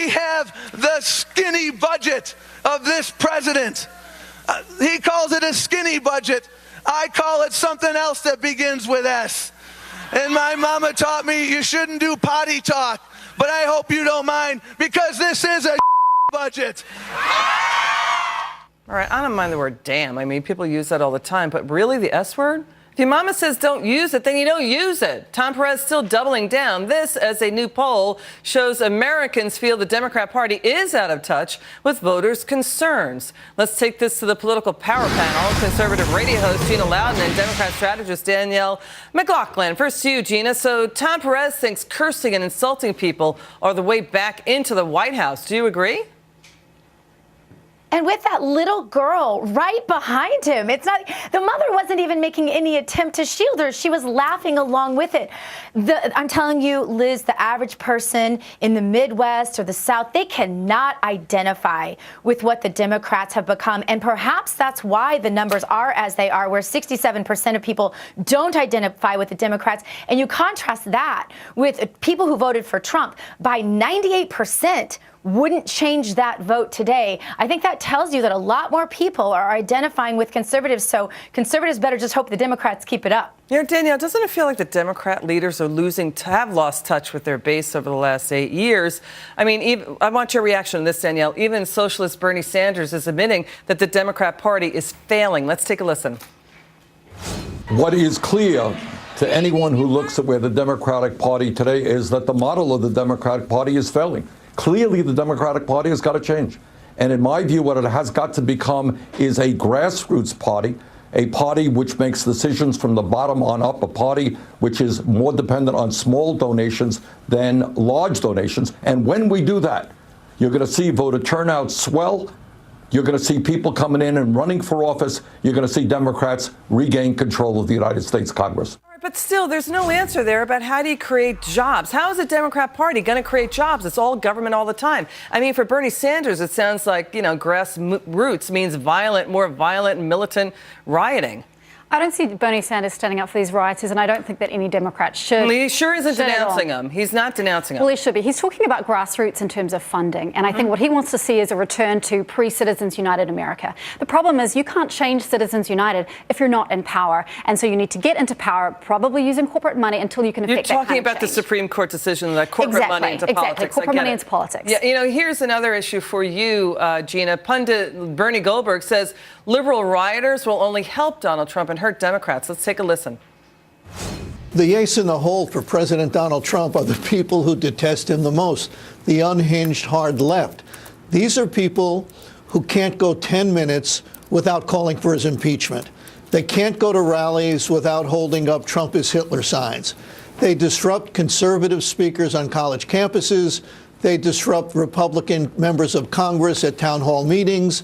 we have the skinny budget of this president. He calls it a skinny budget. I call it something else that begins with S. And my mama taught me you shouldn't do potty talk, but I hope you don't mind, because this is a budget. All right, I don't mind the word damn. I mean, people use that all the time, but really, the S word? If your mama says don't use it, then you don't use it. Tom Perez still doubling down. This, as a new poll shows, Americans feel the Democrat Party is out of touch with voters' concerns. Let's take this to the political power panel. Conservative radio host Gina Loudon and Democrat strategist Danielle McLaughlin. First to you, Gina. So Tom Perez thinks cursing and insulting people are the way back into the White House. Do you agree? And with that little girl right behind him, it's not, the mother wasn't even making any attempt to shield her. She was laughing along with it. I'm telling you, Liz, the average person in the Midwest or the South, they cannot identify with what the Democrats have become. And perhaps that's why the numbers are as they are, where 67% of people don't identify with the Democrats. And you contrast that with people who voted for Trump. By 98%, wouldn't change that vote today. I think that tells you that a lot more people are identifying with conservatives, so conservatives better just hope the Democrats keep it up. You know, Danielle, doesn't it feel like the Democrat leaders are have lost touch with their base over the last 8 years? I mean, I want your reaction on this, Danielle. Even socialist Bernie Sanders is admitting that the Democrat Party is failing. Let's take a listen. What is clear to anyone who looks at where the Democratic Party today is that the model of the Democratic Party is failing. Clearly, the Democratic Party has got to change. And in my view, what it has got to become is a grassroots party, a party which makes decisions from the bottom on up, a party which is more dependent on small donations than large donations. And when we do that, you're going to see voter turnout swell. You're going to see people coming in and running for office. You're going to see Democrats regain control of the United States Congress. But still, there's no answer there about how do you create jobs? How is the Democrat Party going to create jobs? It's all government all the time. I mean, for Bernie Sanders, it sounds like, grassroots means more violent, militant rioting. I don't see Bernie Sanders standing up for these rioters, and I don't think that any Democrat should. He sure isn't denouncing them. He's not denouncing them. Well, he should be. He's talking about grassroots in terms of funding, and I think what he wants to see is a return to pre-Citizens United America. The problem is you can't change Citizens United if you're not in power, and so you need to get into power, probably using corporate money until you can affect that kind of change. You're talking about the Supreme Court decision that corporate money into politics. Exactly, corporate money into politics. Yeah, here's another issue for you, Gina. Pundit Bernie Goldberg says liberal rioters will only help Donald Trump and hurt Democrats. Let's take a listen. The ace in the hole for President Donald Trump are the people who detest him the most, the unhinged hard left. These are people who can't go 10 minutes without calling for his impeachment. They can't go to rallies without holding up Trump is Hitler signs. They disrupt conservative speakers on college campuses. They disrupt Republican members of Congress at town hall meetings.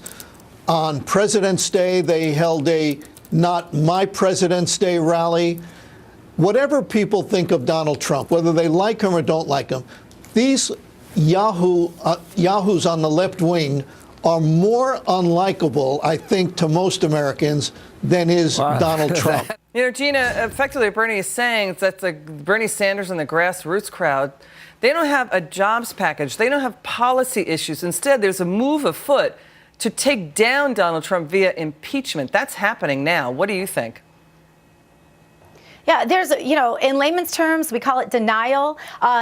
On President's Day, they held a Not My President's Day rally. Whatever people think of Donald Trump, whether they like him or don't like him, these yahoos on the left wing are more unlikable, I think, to most Americans than is Donald Trump. Gina, effectively Bernie is saying that the Bernie Sanders and the grassroots crowd, they don't have a jobs package. They don't have policy issues. Instead, there's a move afoot to take down Donald Trump via impeachment. That's happening now. What do you think? Yeah, there's, in layman's terms, we call it denial.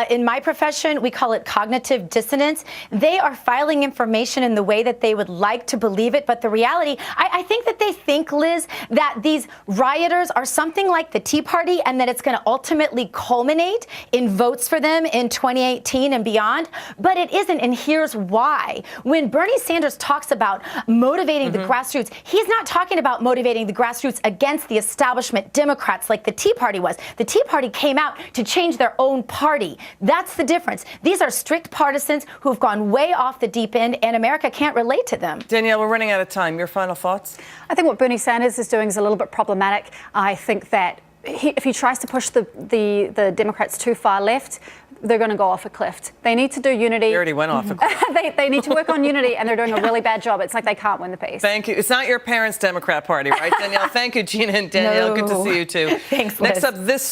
In my profession, we call it cognitive dissonance. They are filing information in the way that they would like to believe it. But the reality, I think that they think, Liz, that these rioters are something like the Tea Party and that it's going to ultimately culminate in votes for them in 2018 and beyond. But it isn't. And here's why. When Bernie Sanders talks about motivating the grassroots, he's not talking about motivating the grassroots against the establishment Democrats like the Tea Party was. The Tea Party came out to change their own party. That's the difference. These are strict partisans who have gone way off the deep end, and America can't relate to them. Danielle, we're running out of time. Your final thoughts? I think what Bernie Sanders is doing is a little bit problematic. I think that if he tries to push the Democrats too far left, they're going to go off a cliff. They need to do unity. They already went off a cliff. they need to work on unity, and they're doing a really bad job. It's like they can't win the peace. Thank you. It's not your parents' Democrat Party, right, Danielle? Thank you, Gina and Danielle. No. Good to see you, too. Thanks, Liz. Next up, this